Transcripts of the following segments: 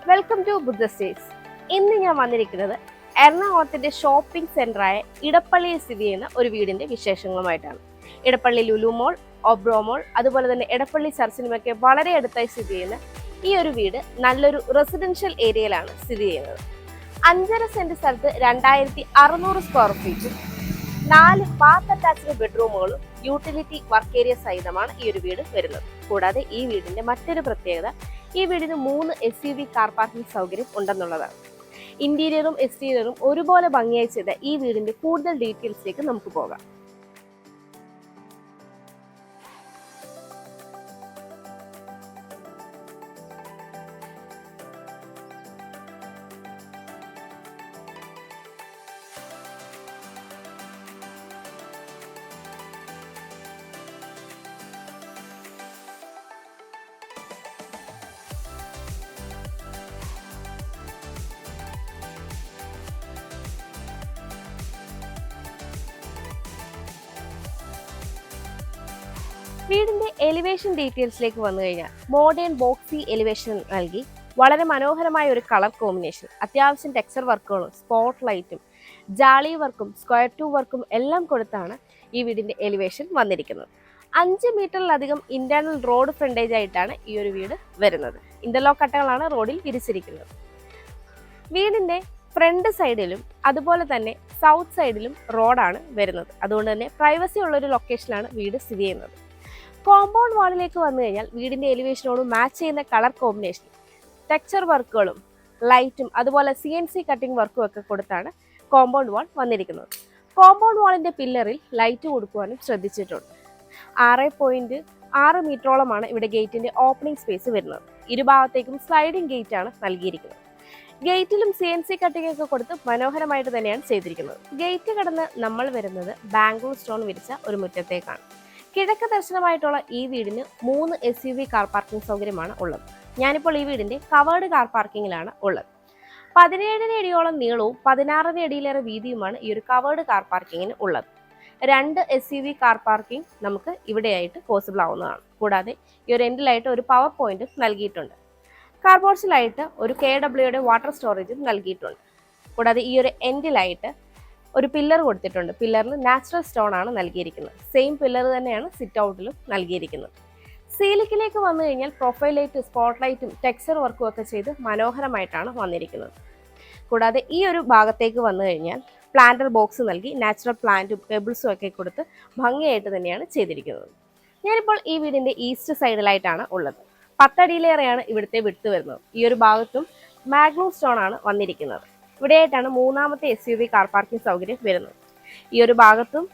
Welcome to Buddha States. ഇന്ന് ഞാൻ വന്നിരിക്കുന്നത് എറണാകുളത്തിന്റെ ഷോപ്പിംഗ് സെന്ററായ ഇടപ്പള്ളിയിൽ സ്ഥിതി ചെയ്യുന്ന ഒരു വീടിന്റെ വിശേഷങ്ങളുമായിട്ടാണ്. ഇടപ്പള്ളി ലുലു മോൾ, ഒബ്രോ മോൾ, അതുപോലെ തന്നെ ഇടപ്പള്ളി ചർച്ചിനുമൊക്കെ വളരെ അടുത്തായി സ്ഥിതി ചെയ്യുന്ന ഈ ഒരു വീട് നല്ലൊരു റെസിഡൻഷ്യൽ ഏരിയയിലാണ് സ്ഥിതി ചെയ്യുന്നത്. 5.5 സെന്റ് സ്ഥലത്ത് 2600 സ്ക്വയർ ഫീറ്റും 4 ബാത്ത് അറ്റാച്ച്ഡ് ബെഡ്റൂമുകളും യൂട്ടിലിറ്റി വർക്ക് ഏരിയ സഹിതമാണ് ഈ ഒരു വീട് വരുന്നത്. കൂടാതെ ഈ വീടിന്റെ മറ്റൊരു പ്രത്യേകത, ഈ വീടിന് 3 SUV കാർ പാർക്കിംഗ് സൗകര്യം ഉണ്ടെന്നുള്ളതാണ്. ഇന്റീരിയറും എക്സ്റ്റീരിയറും ഒരുപോലെ ഭംഗിയായി ചെയ്ത ഈ വീടിന്റെ കൂടുതൽ ഡീറ്റെയിൽസിലേക്ക് നമുക്ക് പോകാം. വീടിന്റെ എലിവേഷൻ ഡീറ്റെയിൽസിലേക്ക് വന്നു കഴിഞ്ഞാൽ മോഡേൺ ബോക്സി എലിവേഷൻ നൽകി വളരെ മനോഹരമായ ഒരു കളർ കോമ്പിനേഷൻ, അത്യാവശ്യം ടെക്സ്ചർ വർക്കുകളും സ്പോട്ട് ലൈറ്റും ജാളി വർക്കും സ്ക്വയർ ടു വർക്കും എല്ലാം കൊടുത്താണ് ഈ വീടിന്റെ എലിവേഷൻ വന്നിരിക്കുന്നത്. 5 മീറ്ററിലധികം ഇന്റേണൽ റോഡ് ഫ്രണ്ടേജ് ആയിട്ടാണ് ഈ ഒരു വീട് വരുന്നത്. ഇന്റർലോക്ക് കട്ടകളാണ് റോഡിൽ വിരിച്ചിരിക്കുന്നത്. വീടിന്റെ ഫ്രണ്ട് സൈഡിലും അതുപോലെ തന്നെ സൗത്ത് സൈഡിലും റോഡാണ് വരുന്നത്. അതുകൊണ്ട് തന്നെ പ്രൈവസി ഉള്ളൊരു ലൊക്കേഷനിലാണ് വീട് സ്ഥിതി ചെയ്യുന്നത്. കോമ്പൗണ്ട് വാളിലേക്ക് വന്നു കഴിഞ്ഞാൽ വീടിന്റെ എലിവേഷനോട് മാച്ച് ചെയ്യുന്ന കളർ കോമ്പിനേഷൻ, ടെക്സ്ചർ വർക്കുകളും ലൈറ്റും അതുപോലെ CNC കട്ടിംഗ് വർക്കും ഒക്കെ കൊടുത്താണ് കോമ്പൗണ്ട് വാൾ വന്നിരിക്കുന്നത്. കോമ്പൗണ്ട് വാളിന്റെ പില്ലറിൽ ലൈറ്റ് കൊടുക്കുവാനും ശ്രദ്ധിച്ചിട്ടുണ്ട്. 6.6 മീറ്ററോളമാണ് ഇവിടെ ഗേറ്റിന്റെ ഓപ്പണിംഗ് സ്പേസ് വരുന്നത്. ഇരുഭാഗത്തേക്കും സ്ലൈഡിംഗ് ഗേറ്റ് ആണ് നൽകിയിരിക്കുന്നത്. ഗേറ്റിലും CNC കട്ടിംഗ് ഒക്കെ കൊടുത്ത് മനോഹരമായിട്ട് തന്നെയാണ് ചെയ്തിരിക്കുന്നത്. ഗേറ്റ് കടന്ന് നമ്മൾ വരുന്നത് ബാംഗ്ലൂർ സ്റ്റോൺ വിരിച്ച ഒരു മുറ്റത്തേക്കാണ്. കിഴക്ക് ദർശനമായിട്ടുള്ള ഈ വീടിന് 3 SUV കാർ പാർക്കിംഗ് സൗകര്യമാണ് ഉള്ളത്. ഞാനിപ്പോൾ ഈ വീടിന്റെ കവേർഡ് കാർ പാർക്കിങ്ങിലാണ് ഉള്ളത്. 17 അടിയോളം നീളവും 16 അടിയിലേറെ വീതിയുമാണ് ഈ ഒരു കവേർഡ് കാർ പാർക്കിങ്ങിന് ഉള്ളത്. 2 SUV കാർ പാർക്കിംഗ് നമുക്ക് ഇവിടെയായിട്ട് പോസിബിൾ ആവുന്നതാണ്. കൂടാതെ ഈ ഒരു എൻഡിലായിട്ട് ഒരു പവർ പോയിന്റ് നൽകിയിട്ടുണ്ട്. കാർപോർട്സിലായിട്ട് ഒരു KWയുടെ വാട്ടർ സ്റ്റോറേജും നൽകിയിട്ടുണ്ട്. കൂടാതെ ഈ ഒരു എൻഡിലായിട്ട് ഒരു പില്ലർ കൊടുത്തിട്ടുണ്ട്. പില്ലറിന് നാച്ചുറൽ സ്റ്റോൺ ആണ് നൽകിയിരിക്കുന്നത്. സെയിം പില്ലർ തന്നെയാണ് സിറ്റ് ഔട്ടിലും നൽകിയിരിക്കുന്നത്. സീലിംഗിലേക്ക് വന്നു കഴിഞ്ഞാൽ പ്രൊഫൈൽ ലൈറ്റ്, സ്പോട്ട് ലൈറ്റും ടെക്സ്ചർ വർക്കും ഒക്കെ ചെയ്ത് മനോഹരമായിട്ടാണ് വന്നിരിക്കുന്നത്. കൂടാതെ ഈ ഒരു ഭാഗത്തേക്ക് വന്നു കഴിഞ്ഞാൽ പ്ലാന്റർ ബോക്സ് നൽകി നാച്ചുറൽ പ്ലാന്റും പെബിൾസും ഒക്കെ കൊടുത്ത് ഭംഗിയായിട്ട് തന്നെയാണ് ചെയ്തിരിക്കുന്നത്. ഞാനിപ്പോൾ ഈ വീടിന്റെ ഈസ്റ്റ് സൈഡിലായിട്ടാണ് ഉള്ളത്. 10 അടിയിലേറെയാണ് ഇവിടുത്തെ വിട്ത് വരുന്നത്. ഈ ഒരു ഭാഗത്തും മാഗ്നൂർ സ്റ്റോൺ ആണ് വന്നിരിക്കുന്നത്. ഇവിടെയായിട്ടാണ് 3ാമത്തെ SUV കാർ പാർക്കിംഗ് സൗകര്യം വരുന്നത്. ഈ ഒരു ഭാഗത്തും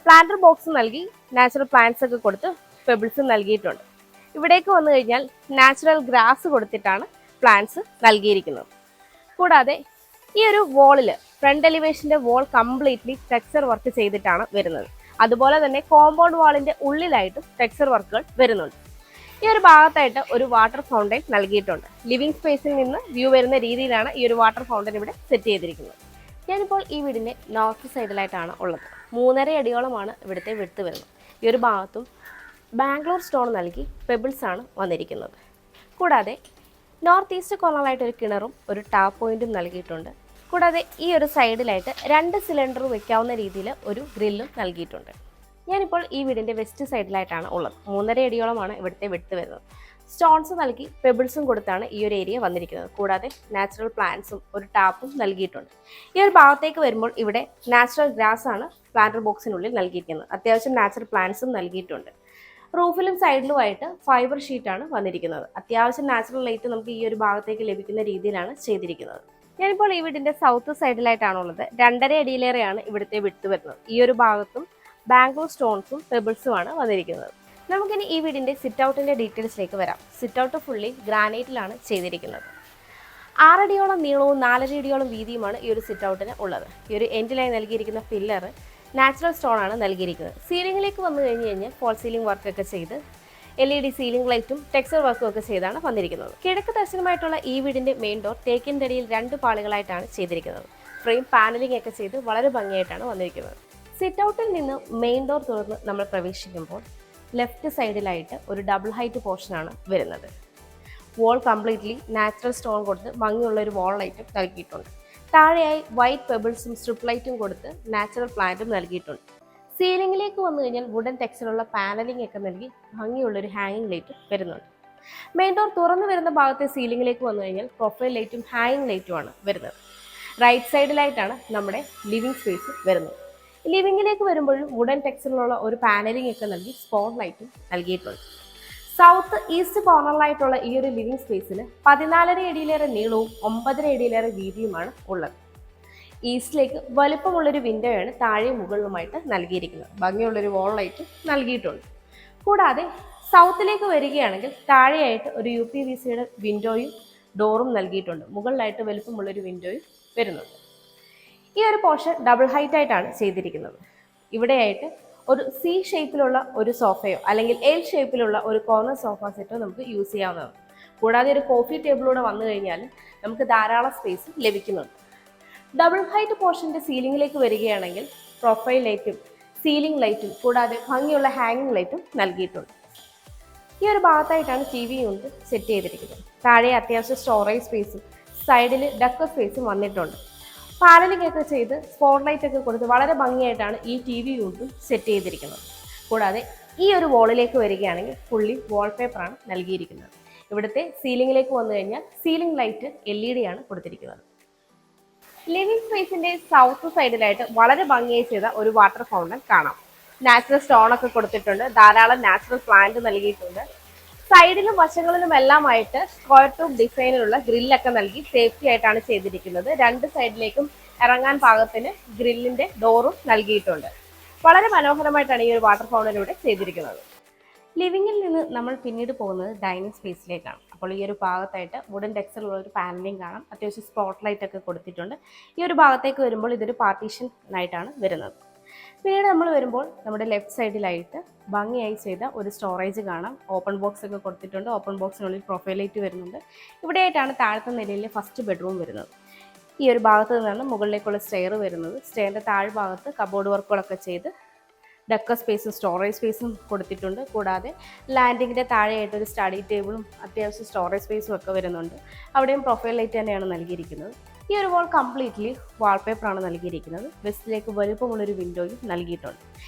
പ്ലാന്റർ ബോക്സ് നൽകി നാച്ചുറൽ പ്ലാന്റ്സ് ഒക്കെ കൊടുത്ത് പെബിൾസും നൽകിയിട്ടുണ്ട്. ഇവിടേക്ക് വന്നു കഴിഞ്ഞാൽ നാച്ചുറൽ ഗ്രാസ് കൊടുത്തിട്ടാണ് പ്ലാന്റ്സ് നൽകിയിരിക്കുന്നത്. കൂടാതെ ഈ ഒരു വോളിൽ ഫ്രണ്ട് എലിവേഷന്റെ വോൾ കംപ്ലീറ്റ്ലി ടെക്സ്ചർ വർക്ക് ചെയ്തിട്ടാണ് വരുന്നത്. അതുപോലെ തന്നെ കോമ്പൗണ്ട് വാളിന്റെ ഉള്ളിലായിട്ടും ടെക്സ്ചർ വർക്കുകൾ വരുന്നുണ്ട്. ഈ ഒരു ഭാഗത്തായിട്ട് ഒരു വാട്ടർ ഫൗണ്ടൻ നൽകിയിട്ടുണ്ട്. ലിവിംഗ് സ്പേസിൽ നിന്ന് വ്യൂ വരുന്ന രീതിയിലാണ് ഈ ഒരു വാട്ടർ ഫൗണ്ടൻ ഇവിടെ സെറ്റ് ചെയ്തിരിക്കുന്നത്. ഞാനിപ്പോൾ ഈ വീടിന്റെ നോർത്ത് സൈഡിലായിട്ടാണ് ഉള്ളത്. 3.5 അടിയോളമാണ് ഇവിടുത്തെ വിട്ത് വരുന്നത്. ഈ ഒരു ഭാഗത്തും ബാംഗ്ലൂർ സ്റ്റോൺ നൽകി പെബിൾസ് ആണ് വന്നിരിക്കുന്നത്. കൂടാതെ നോർത്ത് ഈസ്റ്റ് കോർണറായിട്ട് ഒരു കിണറും ഒരു ടാപ്പ് പോയിന്റും നൽകിയിട്ടുണ്ട്. കൂടാതെ ഈ ഒരു സൈഡിലായിട്ട് 2 സിലിണ്ടർ വെക്കാവുന്ന രീതിയിൽ ഒരു ഗ്രില്ലും നൽകിയിട്ടുണ്ട്. ഞാനിപ്പോൾ ഈ വീടിന്റെ വെസ്റ്റ് സൈഡിലായിട്ടാണ് ഉള്ളത്. 3.5 അടിയോളമാണ് ഇവിടുത്തെ വിട്ത് വരുന്നത്. സ്റ്റോൺസ് നൽകി പെബിൾസും കൊടുത്താണ് ഈ ഒരു ഏരിയ വന്നിരിക്കുന്നത്. കൂടാതെ നാച്ചുറൽ പ്ലാന്റ്സും ഒരു ടാപ്പും നൽകിയിട്ടുണ്ട്. ഈ ഒരു ഭാഗത്തേക്ക് വരുമ്പോൾ ഇവിടെ നാച്ചുറൽ ഗ്രാസ് ആണ് പ്ലാന്റർ ബോക്സിനുള്ളിൽ നൽകിയിരിക്കുന്നത്. അത്യാവശ്യം നാച്ചുറൽ പ്ലാന്റ്സും നൽകിയിട്ടുണ്ട്. റൂഫിലും സൈഡിലുമായിട്ട് ഫൈബർ ഷീറ്റാണ് വന്നിരിക്കുന്നത്. അത്യാവശ്യം നാച്ചുറൽ ലൈറ്റ് നമുക്ക് ഈ ഒരു ഭാഗത്തേക്ക് ലഭിക്കുന്ന രീതിയിലാണ് ചെയ്തിരിക്കുന്നത്. ഞാനിപ്പോൾ ഈ വീടിന്റെ സൗത്ത് സൈഡിലായിട്ടാണുള്ളത്. 2.5 അടിയിലേറെയാണ് ഇവിടുത്തെ വിട്ത് വരുന്നത്. ഈ ഒരു ഭാഗത്തും ബാംഗ്ലൂർ സ്റ്റോൺസും പെബിൾസും ആണ് വന്നിരിക്കുന്നത്. നമുക്കിനി ഈ വീടിന്റെ സിറ്റ് ഔട്ടിന്റെ ഡീറ്റെയിൽസിലേക്ക് വരാം. സിറ്റ് ഔട്ട് ഫുള്ളി ഗ്രാനൈറ്റിലാണ് ചെയ്തിരിക്കുന്നത്. 6 അടിയോളം നീളവും 4.5 അടിയോളം വീതിയുമാണ് ഈ ഒരു സിറ്റ് ഔട്ടിന് ഉള്ളത്. ഈ ഒരു എൻഡിലായി നൽകിയിരിക്കുന്ന പില്ലർ നാച്ചുറൽ സ്റ്റോൺ ആണ് നൽകിയിരിക്കുന്നത്. സീലിംഗിലേക്ക് വന്നു കഴിഞ്ഞാൽ ഫോൾ സീലിംഗ് വർക്കൊക്കെ ചെയ്ത് LED സീലിംഗ് ലൈറ്റും ടെക്സ്ചർ വർക്കും ഒക്കെ ചെയ്താണ് വന്നിരിക്കുന്നത്. കിഴക്ക് ദർശനമായിട്ടുള്ള ഈ വീടിന്റെ മെയിൻ ഡോർ തേക്കിൻ്റെ അടിയിൽ 2 പാളികളായിട്ടാണ് ചെയ്തിരിക്കുന്നത്. ഫ്രെയിം പാനലിംഗ് ഒക്കെ ചെയ്ത് വളരെ ഭംഗിയായിട്ടാണ് വന്നിരിക്കുന്നത്. സിറ്റ് ഔട്ടിൽ നിന്ന് മെയിൻ ഡോർ തുറന്ന് നമ്മൾ പ്രവേശിക്കുമ്പോൾ ലെഫ്റ്റ് സൈഡിലായിട്ട് ഒരു ഡബിൾ ഹൈറ്റ് പോർഷനാണ് വരുന്നത്. വോൾ കംപ്ലീറ്റ്ലി നാച്ചുറൽ സ്റ്റോൺ കൊടുത്ത് ഭംഗിയുള്ള ഒരു വോൾ ലൈറ്റും നൽകിയിട്ടുണ്ട്. താഴെയായി വൈറ്റ് പെബിൾസും സ്ട്രിപ്പ് ലൈറ്റും കൊടുത്ത് നാച്ചുറൽ പ്ലാന്റും നൽകിയിട്ടുണ്ട്. സീലിംഗിലേക്ക് വന്നു കഴിഞ്ഞാൽ വുഡൻ ടെക്സ്ചറുള്ള പാനലിംഗ് ഒക്കെ നൽകി ഭംഗിയുള്ളൊരു ഹാങ്ങിങ് ലൈറ്റ് വരുന്നുണ്ട്. മെയിൻ ഡോർ തുറന്നു വരുന്ന ഭാഗത്തെ സീലിംഗിലേക്ക് വന്നു കഴിഞ്ഞാൽ പ്രൊഫൈൽ ലൈറ്റും ഹാങ്ങിങ് ലൈറ്റുമാണ് വരുന്നത്. റൈറ്റ് സൈഡിലായിട്ടാണ് നമ്മുടെ ലിവിംഗ് സ്പേസ് വരുന്നത്. ലിവിംഗിലേക്ക് വരുമ്പോഴും വുഡൻ ടെക്സ്ചറിലുള്ള ഒരു പാനലിംഗ് ഒക്കെ നൽകി സ്പോട്ട് ലൈറ്റും നൽകിയിട്ടുണ്ട്. സൗത്ത് ഈസ്റ്റ് കോർണറിലായിട്ടുള്ള ഈ ഒരു ലിവിംഗ് സ്പേസിന് 14.5 അടിയിലേറെ നീളവും 9.5 അടിയിലേറെ വീതിയുമാണ് ഉള്ളത്. ഈസ്റ്റിലേക്ക് വലുപ്പമുള്ളൊരു വിൻഡോയാണ് താഴെയും മുകളിലുമായിട്ട് നൽകിയിരിക്കുന്നത്. ഭംഗിയുള്ളൊരു വോൾ ലൈറ്റ് നൽകിയിട്ടുണ്ട്. കൂടാതെ സൗത്തിലേക്ക് വരികയാണെങ്കിൽ താഴെയായിട്ട് ഒരു UPVCയുടെ വിൻഡോയും ഡോറും നൽകിയിട്ടുണ്ട്. മുകളിലായിട്ട് വലുപ്പമുള്ളൊരു വിൻഡോയും വരുന്നുണ്ട്. ഈ ഒരു പോർഷൻ ഡബിൾ ഹൈറ്റ് ആയിട്ടാണ് ചെയ്തിരിക്കുന്നത്. ഇവിടെയായിട്ട് ഒരു C ഷേപ്പിലുള്ള ഒരു സോഫയോ അല്ലെങ്കിൽ L ഷേപ്പിലുള്ള ഒരു കോർണർ സോഫ സെറ്റോ നമുക്ക് യൂസ് ചെയ്യാവുന്നതാണ്. കൂടാതെ ഒരു കോഫി ടേബിളൂടെ വന്നു കഴിഞ്ഞാൽ നമുക്ക് ധാരാളം സ്പേസ് ലഭിക്കുന്നുണ്ട്. ഡബിൾ ഹൈറ്റ് പോർഷൻ്റെ സീലിംഗിലേക്ക് വരികയാണെങ്കിൽ പ്രൊഫൈൽ ലൈറ്റും സീലിംഗ് ലൈറ്റും കൂടാതെ ഭംഗിയുള്ള ഹാങ്ങിങ് ലൈറ്റും നൽകിയിട്ടുണ്ട്. ഈ ഒരു ഭാഗത്തായിട്ടാണ് TV യൂണിറ്റ് സെറ്റ് ചെയ്തിരിക്കുന്നത്. താഴെ അത്യാവശ്യം സ്റ്റോറേജ് സ്പേസും സൈഡിൽ ഡക്കർ സ്പേസും വന്നിട്ടുണ്ട്. പാനലിംഗ് ഒക്കെ ചെയ്ത് സ്പോട്ട് ലൈറ്റ് ഒക്കെ കൊടുത്ത് വളരെ ഭംഗിയായിട്ടാണ് ഈ TV യൂണിറ്റും സെറ്റ് ചെയ്തിരിക്കുന്നത്. കൂടാതെ ഈ ഒരു വോളിലേക്ക് വരികയാണെങ്കിൽ ഫുള്ളി വാൾപേപ്പറാണ് നൽകിയിരിക്കുന്നത്. ഇവിടുത്തെ സീലിംഗിലേക്ക് വന്നു കഴിഞ്ഞാൽ സീലിംഗ് ലൈറ്റ് LED ആണ് കൊടുത്തിരിക്കുന്നത്. ലിവിംഗ് സ്പേസിന്റെ സൗത്ത് സൈഡിലായിട്ട് വളരെ ഭംഗിയായി ചെയ്ത ഒരു വാട്ടർ ഫൗണ്ടൻ കാണാം. നാച്ചുറൽ സ്റ്റോൺ ഒക്കെ കൊടുത്തിട്ടുണ്ട്. ധാരാളം നാച്ചുറൽ പ്ലാന്റ് നൽകിയിട്ടുണ്ട്. സൈഡിലും വശങ്ങളിലും എല്ലാമായിട്ട് സ്ക്വയർ ട്യൂബ് ഡിസൈനിലുള്ള ഗ്രില്ലൊക്കെ നൽകി സേഫ്റ്റി ആയിട്ടാണ് ചെയ്തിരിക്കുന്നത്. രണ്ട് സൈഡിലേക്കും ഇറങ്ങാൻ പാകത്തിന് ഗ്രില്ലിന്റെ ഡോറും നൽകിയിട്ടുണ്ട്. വളരെ മനോഹരമായിട്ടാണ് ഈ ഒരു വാട്ടർ ഫൗണ്ടൻ ഇവിടെ ചെയ്തിരിക്കുന്നത്. ലിവിങ്ങിൽ നിന്ന് നമ്മൾ പിന്നീട് പോകുന്നത് ഡൈനിങ് സ്പേസിലേക്കാണ്. അപ്പോൾ ഈ ഒരു ഭാഗത്തായിട്ട് വുഡൻ ടെക്സ്ചറിലുള്ള ഒരു പാനലിംഗ് കാണാം. അത്യാവശ്യം സ്പോട്ട് ലൈറ്റ് ഒക്കെ കൊടുത്തിട്ടുണ്ട്. ഈ ഒരു ഭാഗത്തേക്ക് വരുമ്പോൾ ഇതൊരു പാർട്ടീഷൻ ആയിട്ടാണ് വരുന്നത്. പിന്നീട് നമ്മൾ വരുമ്പോൾ നമ്മുടെ ലെഫ്റ്റ് സൈഡിലായിട്ട് ഭംഗിയായി ചെയ്ത ഒരു സ്റ്റോറേജ് കാണാം. ഓപ്പൺ ബോക്സ് ഒക്കെ കൊടുത്തിട്ടുണ്ട്. ഓപ്പൺ ബോക്സിനുള്ളിൽ പ്രൊഫൈൽ ലൈറ്റ് വരുന്നുണ്ട്. ഇവിടെയായിട്ടാണ് താഴത്തെ നിലയിലെ ഫസ്റ്റ് ബെഡ്റൂം വരുന്നത്. ഈ ഒരു ഭാഗത്ത് നിന്നാണ് മുകളിലേക്കുള്ള സ്റ്റെയർ വരുന്നത്. സ്റ്റെയറിൻ്റെ താഴ്ഭാഗത്ത് കബോർഡ് വർക്കുകളൊക്കെ ചെയ്ത് ഡക്കർ സ്പേസും സ്റ്റോറേജ് സ്പേസും കൊടുത്തിട്ടുണ്ട്. കൂടാതെ ലാൻഡിങ്ങിൻ്റെ താഴെയായിട്ട് ഒരു സ്റ്റഡി ടേബിളും അത്യാവശ്യം സ്റ്റോറേജ് സ്പേസും ഒക്കെ വരുന്നുണ്ട്. അവിടെയും പ്രൊഫൈൽ ലൈറ്റ് തന്നെയാണ് നൽകിയിരിക്കുന്നത്. ഈ ഒരു വാൾ കംപ്ലീറ്റ്ലി വാൾപേപ്പറാണ് നൽകിയിരിക്കുന്നത്. വെസ്റ്റിലേക്ക് വലുപ്പമുള്ളൊരു വിൻഡോയും നൽകിയിട്ടുണ്ട്.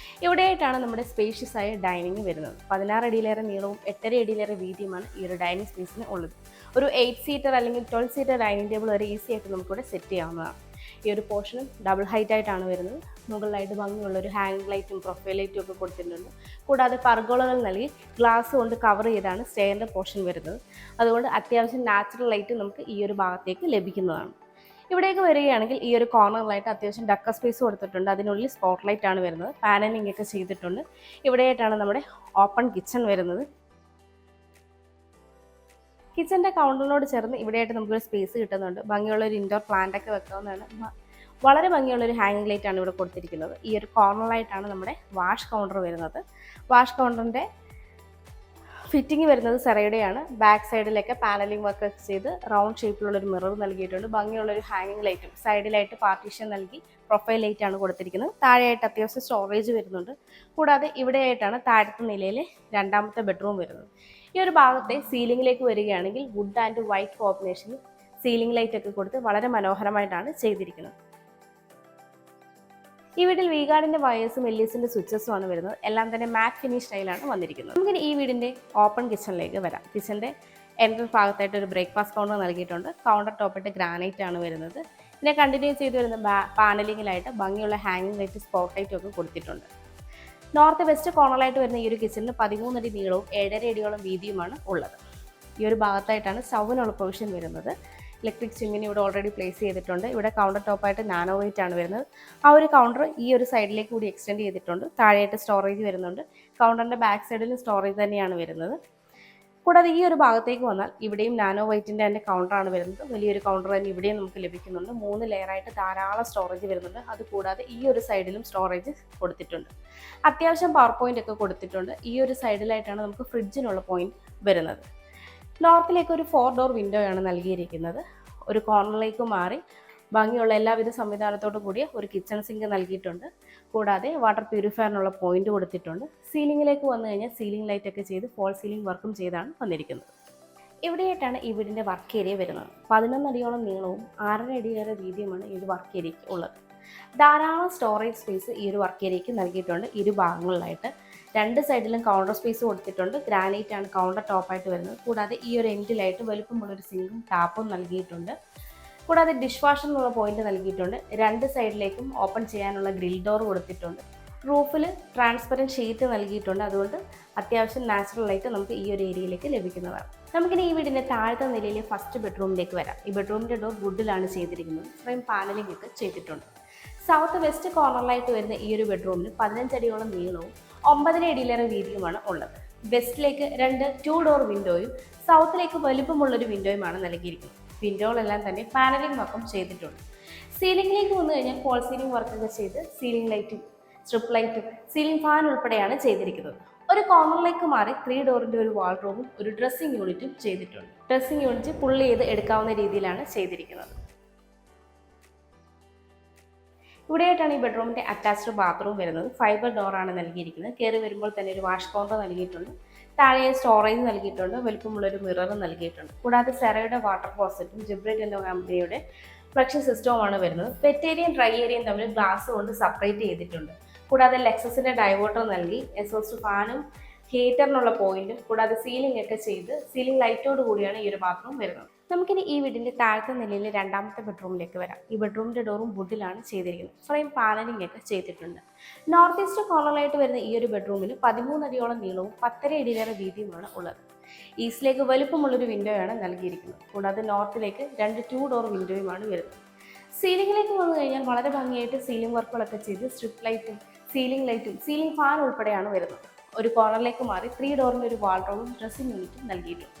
ഇവിടെയായിട്ടാണ് നമ്മുടെ സ്പേഷ്യസ് ആയ ഡൈനിങ് വരുന്നത്. 16 അടിയിലേറെ നീളവും 8.5 അടിയിലേറെ വീതിയുമാണ് ഈ ഒരു ഡൈനിങ് സ്പേസിന് ഉള്ളത്. ഒരു 8 സീറ്റർ അല്ലെങ്കിൽ 12 സീറ്റർ ഡൈനിങ് ടേബിൾ വരെ ഈസി ആയിട്ട് നമുക്കിവിടെ സെറ്റ് ചെയ്യാവുന്നതാണ്. ഈ ഒരു പോർഷനും ഡബിൾ ഹൈറ്റ് ആയിട്ടാണ് വരുന്നത്. മുകളിലായിട്ട് ഭംഗിയുള്ളൊരു ഹാങ് ലൈറ്റും പ്രൊഫൈൽ ലൈറ്റും ഒക്കെ കൊടുത്തിട്ടുണ്ട്. കൂടാതെ പർഗോളകൾ നൽകി ഗ്ലാസ് കൊണ്ട് കവർ ചെയ്താണ് സ്റ്റെയറിൻ്റെ പോർഷൻ വരുന്നത്. അതുകൊണ്ട് അത്യാവശ്യം നാച്ചുറൽ ലൈറ്റ് നമുക്ക് ഈ ഒരു ഭാഗത്തേക്ക് ലഭിക്കുന്നതാണ്. ഇവിടേക്ക് വരികയാണെങ്കിൽ ഈ ഒരു കോർണറിലായിട്ട് അത്യാവശ്യം ഡക്കർ സ്പേസ് കൊടുത്തിട്ടുണ്ട്. അതിനുള്ളിൽ സ്പോട്ട് ലൈറ്റ് ആണ് വരുന്നത്. പാനലിംഗ് ഒക്കെ ചെയ്തിട്ടുണ്ട്. ഇവിടെയായിട്ടാണ് നമ്മുടെ ഓപ്പൺ കിച്ചൺ വരുന്നത്. കിച്ചൻ്റെ കൗണ്ടറിനോട് ചേർന്ന് ഇവിടെയായിട്ട് നമുക്കൊരു സ്പേസ് കിട്ടുന്നുണ്ട്. ഭംഗിയുള്ളൊരു ഇൻഡോർ പ്ലാന്റ് ഒക്കെ വെക്കാവുന്നതാണ്. വളരെ ഭംഗിയുള്ളൊരു ഹാങ്ങിങ് ലൈറ്റ് ആണ് ഇവിടെ കൊടുത്തിരിക്കുന്നത്. ഈ ഒരു കോർണറിലായിട്ടാണ് നമ്മുടെ വാഷ് കൗണ്ടർ വരുന്നത്. വാഷ് കൗണ്ടറിൻ്റെ ഫിറ്റിംഗ് വരുന്നത് സെറയുടെയാണ്. ബാക്ക് സൈഡിലൊക്കെ പാനലിംഗ് വർക്ക് ചെയ്ത് റൗണ്ട് ഷേപ്പിലുള്ളൊരു മിറർ നൽകിയിട്ടുണ്ട്. ഭംഗിയുള്ളൊരു ഹാങ്ങിങ് ലൈറ്റും സൈഡിലായിട്ട് പാർട്ടീഷൻ നൽകി പ്രൊഫൈൽ ലൈറ്റ് ആണ് കൊടുത്തിരിക്കുന്നത്. താഴെയായിട്ട് അത്യാവശ്യം സ്റ്റോറേജ് വരുന്നുണ്ട്. കൂടാതെ ഇവിടെയായിട്ടാണ് താഴത്തെ നിലയിലെ രണ്ടാമത്തെ ബെഡ്റൂം വരുന്നത്. ഈ ഒരു ഭാഗത്തെ സീലിംഗിലേക്ക് വരികയാണെങ്കിൽ വുഡ് ആൻഡ് വൈറ്റ് കോമ്പിനേഷനിൽ സീലിംഗ് ലൈറ്റ് ഒക്കെ കൊടുത്ത് വളരെ മനോഹരമായിട്ടാണ് ചെയ്തിരിക്കുന്നത്. ഈ വീട്ടിൽ വീഗാർഡിൻ്റെ വയേഴ്സും എല്ലിസിൻ്റെ സ്വിച്ചസും ആണ് വരുന്നത്. എല്ലാം തന്നെ മാറ്റ് ഫിനിഷ് സ്റ്റൈലാണ് വന്നിരിക്കുന്നത്. നമുക്കിനി ഈ വീടിൻ്റെ ഓപ്പൺ കിച്ചണിലേക്ക് വരാം. കിച്ചൻ്റെ എൻട്രൻസ് ഭാഗത്തായിട്ട് ഒരു ബ്രേക്ക്ഫാസ്റ്റ് കൗണ്ടർ നൽകിയിട്ടുണ്ട്. കൗണ്ടർ ടോപ്പായിട്ട് ഗ്രാനൈറ്റ് ആണ് വരുന്നത്. പിന്നെ കണ്ടിന്യൂ ചെയ്ത് വരുന്ന പാനലിങ്ങിലായിട്ട് ഭംഗിയുള്ള ഹാങ്ങിങ് ലൈറ്റ് സ്പോട്ട് ലൈറ്റും ഒക്കെ കൊടുത്തിട്ടുണ്ട്. നോർത്ത് വെസ്റ്റ് കോർണറിലായിട്ട് വരുന്ന ഈ ഒരു കിച്ചണിന് 13 അടി നീളവും 7.5 അടിയോളം വീതിയുമാണ് ഉള്ളത്. ഈ ഒരു ഭാഗത്തായിട്ടാണ് സ്റ്റൗവിനുള്ള പ്രൊവിഷൻ വരുന്നത്. ഇലക്ട്രിക് ചിമ്മിനി ഇവിടെ ഓൾറെഡി പ്ലേസ് ചെയ്തിട്ടുണ്ട്. ഇവിടെ കൗണ്ടർ ടോപ്പായിട്ട് നാനോ വൈറ്റ് ആണ് വരുന്നത്. ആ ഒരു കൗണ്ടർ ഈ ഒരു സൈഡിലേക്ക് കൂടി എക്സ്റ്റെൻഡ് ചെയ്തിട്ടുണ്ട്. താഴെയായിട്ട് സ്റ്റോറേജ് വരുന്നുണ്ട്. കൗണ്ടറിൻ്റെ ബാക്ക് സൈഡിലും സ്റ്റോറേജ് തന്നെയാണ് വരുന്നത്. കൂടാതെ ഈ ഒരു ഭാഗത്തേക്ക് വന്നാൽ ഇവിടെയും നാനോ വൈറ്റിൻ്റെ തന്നെ കൗണ്ടറാണ് വരുന്നത്. വലിയൊരു കൗണ്ടർ തന്നെ ഇവിടെയും നമുക്ക് ലഭിക്കുന്നുണ്ട്. 3 ലെയറായിട്ട് ധാരാളം സ്റ്റോറേജ് വരുന്നുണ്ട്. അതുകൂടാതെ ഈ ഒരു സൈഡിലും സ്റ്റോറേജ് കൊടുത്തിട്ടുണ്ട്. അത്യാവശ്യം പവർ പോയിന്റ് ഒക്കെ കൊടുത്തിട്ടുണ്ട്. ഈ ഒരു സൈഡിലായിട്ടാണ് നമുക്ക് ഫ്രിഡ്ജിനുള്ള പോയിന്റ് വരുന്നത്. നോർത്തിലേക്ക് ഒരു 4 ഡോർ വിൻഡോയാണ് നൽകിയിരിക്കുന്നത്. ഒരു കോർണറിലേക്ക് മാറി ഭംഗിയുള്ള എല്ലാവിധ സംവിധാനത്തോടു കൂടിയ ഒരു കിച്ചൺ സിങ്ക് നൽകിയിട്ടുണ്ട്. കൂടാതെ വാട്ടർ പ്യൂരിഫയറിനുള്ള പോയിന്റ് കൊടുത്തിട്ടുണ്ട്. സീലിംഗിലേക്ക് വന്നു കഴിഞ്ഞാൽ സീലിംഗ് ലൈറ്റ് ഒക്കെ ചെയ്ത് ഫോൾ സീലിംഗ് വർക്കും ചെയ്താണ് വന്നിരിക്കുന്നത്. ഇവിടെയായിട്ടാണ് ഈ വീടിൻ്റെ വർക്ക് ഏരിയ വരുന്നത്. 11 അടിയോളം നീളവും 6.5 അടിയേറെ വീതിയുമാണ് ഈ ഒരു വർക്ക് ഏരിയയ്ക്ക് ഉള്ളത്. ധാരാളം സ്റ്റോറേജ് സ്പേസ് ഈ ഒരു വർക്ക് ഏരിയയ്ക്ക് നൽകിയിട്ടുണ്ട്. ഇരുഭാഗങ്ങളിലായിട്ട് 2 സൈഡിലും കൗണ്ടർ സ്പേസ് കൊടുത്തിട്ടുണ്ട്. ഗ്രാനൈറ്റ് ആണ് കൗണ്ടർ ടോപ്പായിട്ട് വരുന്നത്. കൂടാതെ ഈ ഒരു എൻഡിലായിട്ട് വലുപ്പമുള്ളൊരു സിങ്കും ടാപ്പും നൽകിയിട്ടുണ്ട്. കൂടാതെ ഡിഷ് വാഷർ എന്നുള്ള പോയിന്റ് നൽകിയിട്ടുണ്ട്. 2 സൈഡിലേക്കും ഓപ്പൺ ചെയ്യാനുള്ള ഗ്രിൽ ഡോർ കൊടുത്തിട്ടുണ്ട്. റൂഫിൽ ട്രാൻസ്പെറൻറ്റ് ഷീറ്റ് നൽകിയിട്ടുണ്ട്. അതുകൊണ്ട് അത്യാവശ്യം നാച്ചുറൽ ലൈറ്റ് നമുക്ക് ഈ ഒരു ഏരിയയിലേക്ക് ലഭിക്കുന്നതാണ്. നമുക്കിനി ഈ വീടിൻ്റെ താഴത്തെ നിലയിലെ ഫസ്റ്റ് ബെഡ്റൂമിലേക്ക് വരാം. ഈ ബെഡ്റൂമിൻ്റെ ഡോർ വുഡിലാണ് ചെയ്തിരിക്കുന്നത്. ഫ്രെയിം പാനലിംഗ് ഒക്കെ ചെയ്തിട്ടുണ്ട്. സൗത്ത് വെസ്റ്റ് കോർണറിലായിട്ട് വരുന്ന ഈ ഒരു ബെഡ്റൂമിന് 15 അടിയോളം നീളവും 9.5 അടിയിലേറെ വീതിയുമാണ് ഉള്ളത്. വെസ്റ്റിലേക്ക് 2 ഡോർ വിൻഡോയും സൗത്തിലേക്ക് വലുപ്പമുള്ളൊരു വിൻഡോയുമാണ് നൽകിയിരിക്കുന്നത്. വിൻഡോകളെല്ലാം തന്നെ പാനലിംഗ് വർക്കും ചെയ്തിട്ടുണ്ട്. സീലിംഗിലേക്ക് വന്നു കഴിഞ്ഞാൽ ഫോൾ സീലിംഗ് വർക്കൊക്കെ ചെയ്ത് സീലിംഗ് ലൈറ്റും സ്ട്രിപ്പ് ലൈറ്റും സീലിംഗ് ഫാൻ ഉൾപ്പെടെയാണ് ചെയ്തിരിക്കുന്നത്. ഒരു കോർണറിലേക്ക് മാറി 3 ഡോറിൻ്റെ ഒരു വാൾഡ്രോബും ഒരു ഡ്രസ്സിംഗ് യൂണിറ്റും ചെയ്തിട്ടുണ്ട്. ഡ്രസ്സിംഗ് യൂണിറ്റ് പുള്ളി ചെയ്ത് എടുക്കാവുന്ന രീതിയിലാണ് ചെയ്തിരിക്കുന്നത്. ഇവിടെയായിട്ടാണ് ഈ ബെഡ്റൂമിൻ്റെ അറ്റാച്ച്ഡ് ബാത്റൂം വരുന്നത്. ഫൈബർ ഡോറാണ് നൽകിയിരിക്കുന്നത്. കയറി വരുമ്പോൾ തന്നെ ഒരു വാഷ് കൗണ്ടർ നൽകിയിട്ടുണ്ട്. താഴെ സ്റ്റോറേജ് നൽകിയിട്ടുണ്ട്. വലുപ്പമുള്ളൊരു മിററും നൽകിയിട്ടുണ്ട്. കൂടാതെ സെറയുടെ വാട്ടർ ക്ലോസറ്റും ജിബ്രേറ്റ് എന്ന കമ്പനിയുടെ ഫ്ലക്ഷൻ സിസ്റ്റവുമാണ് വരുന്നത്. വെറ്റ് ഏരിയയും ഡ്രൈ ഏരിയയും തമ്മിൽ ഗ്ലാസ് കൊണ്ട് സെപ്പറേറ്റ് ചെയ്തിട്ടുണ്ട്. കൂടാതെ ലെക്സസിൻ്റെ ഡൈവേർട്ടർ നൽകി എക്സോസ്റ്റ് ഫാനും ഹീറ്ററിനുള്ള പോയിന്റും കൂടാതെ സീലിംഗ് ഒക്കെ ചെയ്ത് സീലിംഗ് ലൈറ്റോട് കൂടിയാണ് ഈ ഒരു ബാത്റൂം വരുന്നത്. നമുക്കിനി ഈ വീടിൻ്റെ താഴത്തെ നിലയിലെ രണ്ടാമത്തെ ബെഡ്റൂമിലേക്ക് വരാം. ഈ ബെഡ്റൂമിൻ്റെ ഡോറും വുഡിലാണ് ചെയ്തിരിക്കുന്നത്. ഫ്രെയിം പാനലിംഗ് ഒക്കെ ചെയ്തിട്ടുണ്ട്. നോർത്ത് ഈസ്റ്റ് കോർണറിലായിട്ട് വരുന്ന ഈ ഒരു ബെഡ്റൂമിൽ 13 അടിയോളം നീളവും 10.5 അടിയിലേറെ വീതിയുമാണ് ഉള്ളത്. ഈസ്റ്റിലേക്ക് വലുപ്പമുള്ളൊരു വിൻഡോയാണ് നൽകിയിരിക്കുന്നത്. കൂടാതെ നോർത്തിലേക്ക് 2 ഡോർ വിൻഡോയുമാണ് വരുന്നത്. സീലിംഗിലേക്ക് വന്നു കഴിഞ്ഞാൽ വളരെ ഭംഗിയായിട്ട് സീലിംഗ് വർക്കുകളൊക്കെ ചെയ്ത് സ്ട്രിപ്പ് ലൈറ്റും സീലിംഗ് ലൈറ്റും സീലിംഗ് ഫാൻ ഉൾപ്പെടെയാണ് വരുന്നത്. ഒരു കോർണറിലേക്ക് മാറി 3 ഡോറിൻ്റെ ഒരു വാൾഡ്രോബും ഡ്രസ്സിംഗ് യൂണിറ്റും നൽകിയിട്ടുണ്ട്.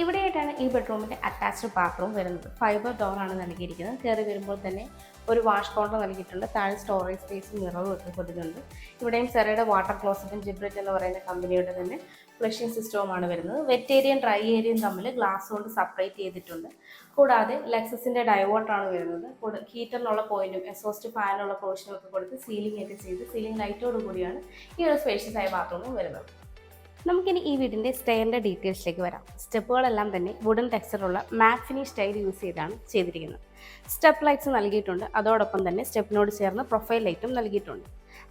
ഇവിടെയായിട്ടാണ് ഈ ബെഡ്റൂമിൻ്റെ അറ്റാച്ച്ഡ് ബാത്റൂം വരുന്നത്. ഫൈബർ ഡോറാണ് നൽകിയിരിക്കുന്നത്. കയറി വരുമ്പോൾ തന്നെ ഒരു വാഷ് കൗണ്ടർ നൽകിയിട്ടുണ്ട്. താഴെ സ്റ്റോറേജ് സ്പേസും മിററും ഒക്കെ കൊടുത്തിട്ടുണ്ട്. ഇവിടെയും സെറയുടെ വാട്ടർ ക്ലോസറ്റും ജിബ്രേറ്റ് എന്ന് പറയുന്ന കമ്പനിയുടെ തന്നെ ഫ്ലഷിംഗ് സിസ്റ്റവുമാണ് വരുന്നത്. വെറ്റ് ഏരിയയും ഡ്രൈ ഏരിയയും തമ്മിൽ ഗ്ലാസ് കൊണ്ട് സെപ്പറേറ്റ് ചെയ്തിട്ടുണ്ട്. കൂടാതെ ലെക്സസിൻ്റെ ഡൈവേർട്ടറാണ് വരുന്നത്. ഹീറ്ററിനുള്ള പോയിന്റും എക്സോസ്റ്റ് ഫാനുള്ള പോർഷനും ഒക്കെ കൊടുത്ത് സീലിംഗ് ഒക്കെ ചെയ്ത് സീലിംഗ് ലൈറ്റോട് കൂടിയാണ് ഈ ഒരു സ്പേഷ്യസ് ആയ ബാത്റൂമും വരുന്നത്. നമുക്കിനി ഈ വീടിൻ്റെ സ്റ്റെയറിൻ്റെ ഡീറ്റെയിൽസിലേക്ക് വരാം. സ്റ്റെപ്പുകളെല്ലാം തന്നെ വുഡൻ ടെക്സ്ചറുള്ള മാറ്റ് ഫിനിഷ് ടൈൽ യൂസ് ചെയ്താണ് ചെയ്തിരിക്കുന്നത്. സ്റ്റെപ്പ് ലൈറ്റ്സ് നൽകിയിട്ടുണ്ട്. അതോടൊപ്പം തന്നെ സ്റ്റെപ്പിനോട് ചേർന്ന് പ്രൊഫൈൽ ലൈറ്റും നൽകിയിട്ടുണ്ട്.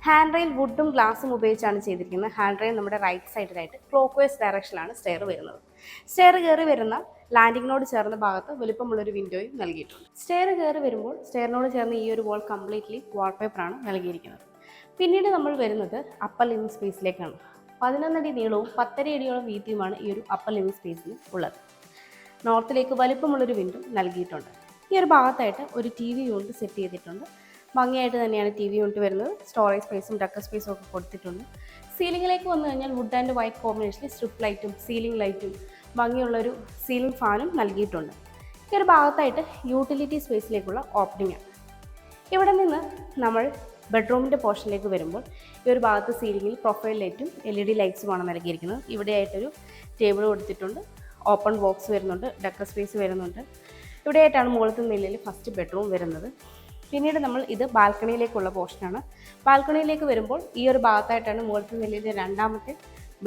ഹാൻഡ് റെയിൽ വുഡും ഗ്ലാസും ഉപയോഗിച്ചാണ് ചെയ്തിരിക്കുന്നത്. ഹാൻഡ് റെയിൽ നമ്മുടെ റൈറ്റ് സൈഡിലായിട്ട് ക്ലോക്ക് വൈസ് ഡയറക്ഷനിലാണ് സ്റ്റെയർ വരുന്നത്. സ്റ്റെയർ കയറി വരുന്ന ലാൻഡിങ്ങിനോട് ചേർന്ന ഭാഗത്ത് വലുപ്പമുള്ളൊരു വിൻഡോയും നൽകിയിട്ടുണ്ട്. സ്റ്റെയർ കയറി വരുമ്പോൾ സ്റ്റെയറിനോട് ചേർന്ന് ഈ ഒരു വാൾ കംപ്ലീറ്റ്ലി വാൾപേപ്പറാണ് നൽകിയിരിക്കുന്നത്. പിന്നീട് നമ്മൾ വരുന്നത് അപ്പർ ലിവിംഗ് സ്പേസിലേക്കാണ്. 11 അടി നീളവും 10.5 അടിയോളം വീതിയുമാണ് ഈ ഒരു അപ്പർ ലിവിംഗ് സ്പേസിന് ഉള്ളത്. നോർത്തിലേക്ക് വലുപ്പമുള്ളൊരു വിൻഡോ നൽകിയിട്ടുണ്ട്. ഈ ഒരു ഭാഗത്തായിട്ട് ഒരു TV യൂണിറ്റ് സെറ്റ് ചെയ്തിട്ടുണ്ട്. ഭംഗിയായിട്ട് തന്നെയാണ് TV യൂണിറ്റ് വരുന്നത്. സ്റ്റോറേജ് സ്പേസും ഡക്കർ സ്പേസും ഒക്കെ കൊടുത്തിട്ടുണ്ട്. സീലിംഗിലേക്ക് വന്നു കഴിഞ്ഞാൽ വുഡ് ആൻഡ് വൈറ്റ് കോമ്പിനേഷനിൽ സ്ട്രിപ്പ് ലൈറ്റും സീലിംഗ് ലൈറ്റും ഭംഗിയുള്ളൊരു സീലിംഗ് ഫാനും നൽകിയിട്ടുണ്ട്. ഈ ഒരു ഭാഗത്തായിട്ട് യൂട്ടിലിറ്റി സ്പേസിലേക്കുള്ള ഓപ്പണിംഗ് ആണ്. ഇവിടെ നിന്ന് നമ്മൾ ബെഡ്റൂമിൻ്റെ പോർഷനിലേക്ക് വരുമ്പോൾ ഈ ഒരു ഭാഗത്ത് സീലിംഗിൽ പ്രൊഫൈൽ ലൈറ്റും LED ലൈറ്റ്സുമാണ് നൽകിയിരിക്കുന്നത്. ഇവിടെയായിട്ടൊരു ടേബിൾ കൊടുത്തിട്ടുണ്ട്. ഓപ്പൺ ബോക്സ് വരുന്നുണ്ട്. ഡക്കർ സ്പേസ് വരുന്നുണ്ട്. ഇവിടെയായിട്ടാണ് മുകളിലത്തെ നിലയിൽ ഫസ്റ്റ് ബെഡ്റൂം വരുന്നത്. പിന്നീട് നമ്മൾ ഇത് ബാൽക്കണിയിലേക്കുള്ള പോർഷനാണ്. ബാൽക്കണിയിലേക്ക് വരുമ്പോൾ ഈ ഒരു ഭാഗത്തായിട്ടാണ് മുകളിലത്തെ നിലയിലെ രണ്ടാമത്തെ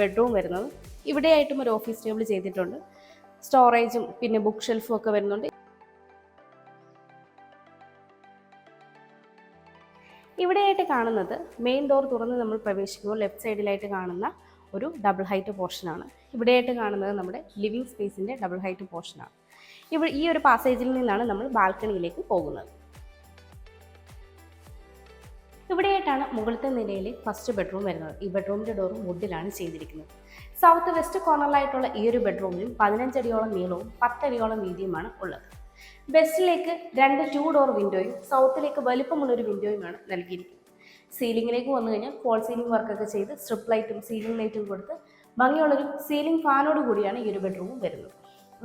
ബെഡ്റൂം വരുന്നത്. ഇവിടെയായിട്ടും ഒരു ഓഫീസ് ടേബിൾ ചെയ്തിട്ടുണ്ട്. സ്റ്റോറേജും പിന്നെ ബുക്ക് ഷെൽഫും ഒക്കെ വരുന്നുണ്ട്. ഇവിടെയായിട്ട് കാണുന്നത് മെയിൻ ഡോർ തുറന്ന് നമ്മൾ പ്രവേശിക്കുമ്പോൾ ലെഫ്റ്റ് സൈഡിലായിട്ട് കാണുന്ന ഒരു ഡബിൾ ഹൈറ്റ് പോർഷനാണ്. ഇവിടെയായിട്ട് കാണുന്നത് നമ്മുടെ ലിവിംഗ് സ്പേസിൻ്റെ ഡബിൾ ഹൈറ്റ് പോർഷനാണ്. ഈ ഒരു പാസേജിൽ നിന്നാണ് നമ്മൾ ബാൽക്കണിയിലേക്ക് പോകുന്നത്. ഇവിടെയായിട്ടാണ് മുകളിലത്തെ നിലയിലെ ഫസ്റ്റ് ബെഡ്റൂം വരുന്നത്. ഈ ബെഡ്റൂമിൻ്റെ ഡോറും വുഡിലാണ് ചെയ്തിരിക്കുന്നത്. സൗത്ത് വെസ്റ്റ് കോർണറിലായിട്ടുള്ള ഈ ഒരു ബെഡ്റൂമിലും 15 അടിയോളം നീളവും 10 അടിയോളം വീതിയുമാണ് ഉള്ളത്. വെസ്റ്റിലേക്ക് 2 ഡോർ വിൻഡോയും സൗത്തിലേക്ക് വലുപ്പമുള്ളൊരു വിൻഡോയുമാണ് നൽകിയിരിക്കുന്നത്. സീലിംഗിലേക്ക് വന്നു കഴിഞ്ഞാൽ ഫോൾ സീലിംഗ് വർക്കൊക്കെ ചെയ്ത് സ്ട്രിപ്പ് ലൈറ്റും സീലിംഗ് ലൈറ്റും കൊടുത്ത് ഭംഗിയുള്ളൊരു സീലിംഗ് ഫാനോട് കൂടിയാണ് ഈ ഒരു ബെഡ്റൂം വരുന്നത്.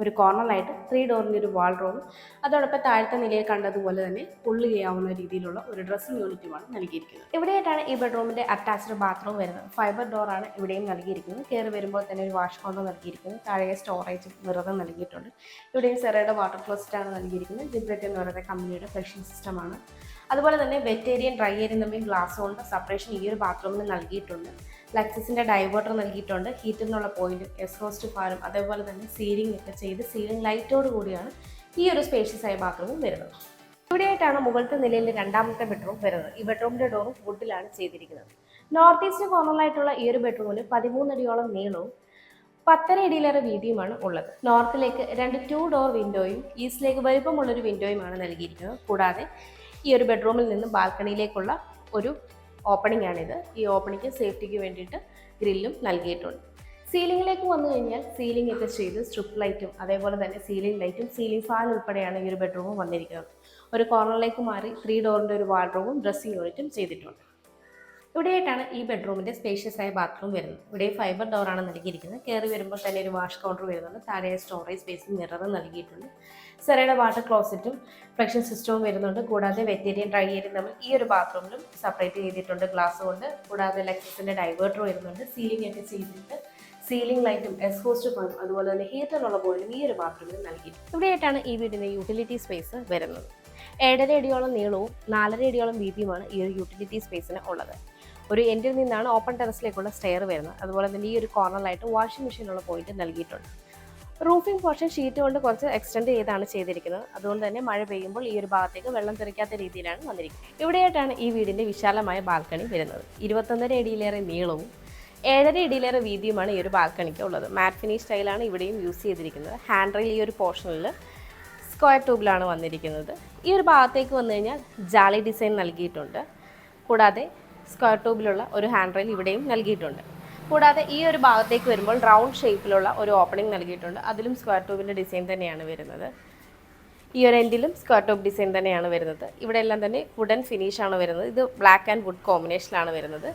ഒരു കോർണറിലായിട്ട് 3 ഡോറിൻ്റെ ഒരു വാൾഡ്രോബും അതോടൊപ്പം താഴത്തെ നിലയിൽ കണ്ടതുപോലെ തന്നെ പുള്ളി ചെയ്യാവുന്ന രീതിയിലുള്ള ഒരു ഡ്രസ്സിംഗ് യൂണിറ്റുമാണ് നൽകിയിരിക്കുന്നത്. ഇവിടെയായിട്ടാണ് ഈ ബെഡ്റൂമിൻ്റെ അറ്റാച്ച്ഡ് ബാത്റൂം വരുന്നത്. ഫൈബർ ഡോറാണ് ഇവിടെയും നൽകിയിരിക്കുന്നത്. കയറി വരുമ്പോൾ തന്നെ ഒരു വാഷ് കൗണ്ടർ നൽകിയിരിക്കുന്നത്. താഴെ സ്റ്റോറേജും മിററും നൽകിയിട്ടുണ്ട്. ഇവിടെയും സെറയുടെ വാട്ടർ ക്ലോസറ്റാണ് നൽകിയിരിക്കുന്നത്. ജിബ്രേറ്റ് എന്ന് പറയുന്ന കമ്പനിയുടെ ഫ്ലഷിംഗ് സിസ്റ്റമാണ്. അതുപോലെ തന്നെ വെറ്റ് ഏരിയയും ഡ്രൈ ഏരിയയും തമ്മിൽ ഗ്ലാസ് കൊണ്ട് സെപ്പറേഷൻ ഈ ഒരു ബാത്റൂമിൽ നൽകിയിട്ടുണ്ട്. ലക്സസിൻ്റെ ഡൈവേർട്ടർ നൽകിയിട്ടുണ്ട്. ഹീറ്ററിനുള്ള പോയിന്റും എക്സോസ്റ്റ് ഫാനും അതേപോലെ തന്നെ സീലിംഗ് ഒക്കെ ചെയ്ത് സീലിംഗ് ലൈറ്റോട് കൂടിയാണ് ഈ ഒരു സ്പേഷ്യസ് ആയ ബാത്റൂമും വരുന്നത്. ഇവിടെയായിട്ടാണ് മുകളിലത്തെ നിലയിൽ രണ്ടാമത്തെ ബെഡ്റൂം വരുന്നത്. ഈ ബെഡ്റൂമിൻ്റെ ഡോറും വുഡിലാണ് ചെയ്തിരിക്കുന്നത്. നോർത്ത് ഈസ്റ്റ് കോർണറിലായിട്ടുള്ള ഈ ഒരു ബെഡ്റൂമിന് 13 അടിയോളം നീളവും 10.5 അടിയിലേറെ വീതിയുമാണ് ഉള്ളത്. നോർത്തിലേക്ക് 2 ഡോർ വിൻഡോയും ഈസ്റ്റിലേക്ക് വലുപ്പമുള്ളൊരു വിൻഡോയുമാണ് നൽകിയിരിക്കുന്നത്. കൂടാതെ ഈ ഒരു ബെഡ്റൂമിൽ നിന്ന് ബാൽക്കണിയിലേക്കുള്ള ഒരു ഓപ്പണിംഗ് ആണിത്. ഈ ഓപ്പണിംഗ് സേഫ്റ്റിക്ക് വേണ്ടിയിട്ട് ഗ്രില്ലും നൽകിയിട്ടുണ്ട്. സീലിംഗിലേക്ക് വന്നു കഴിഞ്ഞാൽ സീലിംഗ് ഒക്കെ ചെയ്ത് സ്ട്രിപ്പ് ലൈറ്റും അതേപോലെ തന്നെ സീലിംഗ് ലൈറ്റും സീലിംഗ് ഫാൻ ഉൾപ്പെടെയാണ് ഈ ഒരു ബെഡ്റൂമും വന്നിരിക്കുന്നത്. ഒരു കോർണറിലേക്ക് മാറി 3 ഡോറിൻ്റെ ഒരു വാർഡ്രോബും ഡ്രസ്സിംഗ് യൂണിറ്റും ചെയ്തിട്ടുണ്ട്. ഇവിടെയായിട്ടാണ് ഈ ബെഡ്റൂമിൻ്റെ സ്പേഷ്യസ് ആയ ബാത്റൂം വരുന്നത്. ഇവിടെ ഫൈബർ ഡോറാണ് നൽകിയിരിക്കുന്നത്. കയറി വരുമ്പോൾ തന്നെ ഒരു വാഷ് കൗണ്ടർ വരുന്നുണ്ട്. താഴെ സ്റ്റോറേജ് സ്പേസും മിററും നൽകിയിട്ടുണ്ട്. സെറയുടെ വാട്ടർ ക്ലോസറ്റും ഫ്ലക്ഷൻ സിസ്റ്റവും വരുന്നുണ്ട്. കൂടാതെ വെറ്റേരിയൻ ഡ്രൈ ഏരിയ നമ്മൾ ഈ ഒരു ബാത്റൂമിലും സെപ്പറേറ്റ് ചെയ്തിട്ടുണ്ട് ഗ്ലാസ് കൊണ്ട്. കൂടാതെ ലക്സസിൻ്റെ ഡൈവേർട്ടർ വരുന്നുണ്ട്. സീലിംഗ് ഒക്കെ ചെയ്തിട്ട് സീലിംഗ് ലൈറ്റും എക്സ്ഹോസ്റ്റ് ഫാനും അതുപോലെ തന്നെ ഹീറ്ററിനുള്ള പോയിന്റും ഈ ഒരു ബാത്റൂമിൽ നൽകിയിട്ടുണ്ട്. ഇവിടെയായിട്ടാണ് ഈ വീടിൻ്റെ യൂട്ടിലിറ്റി സ്പേസ് വരുന്നത്. 7.5 അടിയോളം നീളവും 4.5 അടിയോളം വീതിയുമാണ് ഈ ഒരു യൂട്ടിലിറ്റി സ്പേസിന് ഉള്ളത്. ഒരു എൻഡിൽ നിന്നാണ് ഓപ്പൺ ടെറസിലേക്കുള്ള സ്റ്റെയർ വരുന്നത്. അതുപോലെ തന്നെ ഈ ഒരു കോർണറിലായിട്ട് വാഷിംഗ് മെഷീനുള്ള പോയിന്റ് നൽകിയിട്ടുണ്ട്. റൂഫിംഗ് പോർഷൻ ഷീറ്റ് കൊണ്ട് കുറച്ച് എക്സ്റ്റെൻഡ് ചെയ്താണ് ചെയ്തിരിക്കുന്നത്. അതുകൊണ്ട് തന്നെ മഴ പെയ്യുമ്പോൾ ഈ ഒരു ഭാഗത്തേക്ക് വെള്ളം തെറിക്കാത്ത രീതിയിലാണ് വന്നിരിക്കുന്നത്. ഇവിടെയായിട്ടാണ് ഈ വീടിൻ്റെ വിശാലമായ ബാൽക്കണി വരുന്നത്. 21.5 അടിയിലേറെ നീളവും 7.5 അടിയിലേറെ വീതിയുമാണ് ഈ ഒരു ബാൽക്കണിക്ക് ഉള്ളത്. മാറ്റ് ഫിനിഷ് സ്റ്റൈലാണ് ഇവിടെയും യൂസ് ചെയ്തിരിക്കുന്നത്. ഹാൻഡ് റെയിൽ ഈ ഒരു പോർഷനിൽ സ്ക്വയർ ട്യൂബിലാണ് വന്നിരിക്കുന്നത്. ഈ ഒരു ഭാഗത്തേക്ക് വന്നു കഴിഞ്ഞാൽ ജാലി ഡിസൈൻ നൽകിയിട്ടുണ്ട്. കൂടാതെ സ്ക്വയർ ട്യൂബിലുള്ള ഒരു ഹാൻഡ് റെയിൽ ഇവിടെയും നൽകിയിട്ടുണ്ട്. കൂടാതെ ഈ ഒരു ഭാഗത്തേക്ക് വരുമ്പോൾ റൗണ്ട് ഷേപ്പിലുള്ള ഒരു ഓപ്പണിംഗ് നൽകിയിട്ടുണ്ട്. അതിലും സ്ക്വയർ ട്യൂബിൻ്റെ ഡിസൈൻ തന്നെയാണ് വരുന്നത്. ഈ ഒരു എൻഡിലും സ്ക്വയർ ട്യൂബ് ഡിസൈൻ തന്നെയാണ് വരുന്നത്. ഇവിടെ എല്ലാം തന്നെ വുഡൻ ഫിനിഷാണ് വരുന്നത്. ഇത് ബ്ലാക്ക് ആൻഡ് വുഡ് കോമ്പിനേഷനിലാണ് വരുന്നത്.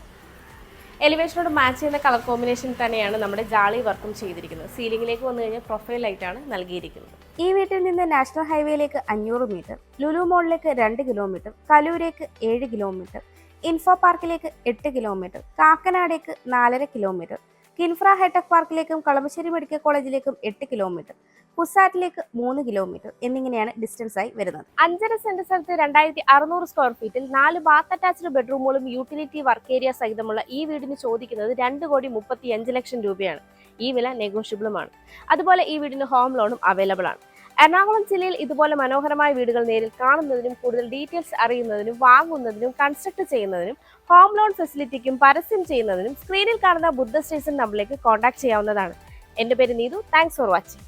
എലിവേഷനോട് മാച്ച് ചെയ്യുന്ന കളർ കോമ്പിനേഷൻ തന്നെയാണ് നമ്മുടെ ജാളി വർക്കും ചെയ്തിരിക്കുന്നത്. സീലിംഗിലേക്ക് വന്നു കഴിഞ്ഞാൽ പ്രൊഫൈൽ ലൈറ്റാണ് നൽകിയിരിക്കുന്നത്. ഈ വീട്ടിൽ നിന്ന് നാഷണൽ ഹൈവേയിലേക്ക് 500 മീറ്റർ, ലുലു മോളിലേക്ക് 2 കിലോമീറ്റർ, കലൂരേക്ക് 7 കിലോമീറ്റർ, ഇൻഫോ പാർക്കിലേക്ക് 8 കിലോമീറ്റർ, കാക്കനാടേക്ക് 4.5 കിലോമീറ്റർ, കിൻഫ്ര ഹൈടെക് പാർക്കിലേക്കും കളമശ്ശേരി മെഡിക്കൽ കോളേജിലേക്കും 8 കിലോമീറ്റർ, പുസാറ്റിലേക്ക് 3 കിലോമീറ്റർ എന്നിങ്ങനെയാണ് ഡിസ്റ്റൻസ് ആയി വരുന്നത്. 5.5 സെന്റ് സ്ഥലത്ത് 2600 സ്ക്വയർ ഫീറ്റിൽ 4 ബാത്ത് അറ്റാച്ച്ഡ് ബെഡ്റൂമുകളും യൂട്ടിലിറ്റി വർക്ക് ഏരിയ സഹിതമുള്ള ഈ വീടിന് ചോദിക്കുന്നത് 2,35 ലക്ഷം രൂപയാണ്. ഈ വില നെഗോഷ്യബിളുമാണ്. അതുപോലെ ഈ വീടിന് ഹോം ലോണും അവൈലബിൾ ആണ്. എറണാകുളം ജില്ലയിൽ ഇതുപോലെ മനോഹരമായ വീടുകൾ നേരിൽ കാണുന്നതിനും കൂടുതൽ ഡീറ്റെയിൽസ് അറിയുന്നതിനും വാങ്ങുന്നതിനും കൺസ്ട്രക്ട് ചെയ്യുന്നതിനും ഹോം ലോൺ ഫെസിലിറ്റിക്കും പരസ്യം ചെയ്യുന്നതിനും സ്ക്രീനിൽ കാണുന്ന ബുദ്ധ സ്റ്റേഷൻ നമ്പറിലേക്ക് കോൺടാക്ട് ചെയ്യാവുന്നതാണ്. എൻ്റെ പേര് നീതു. Thanks for watching.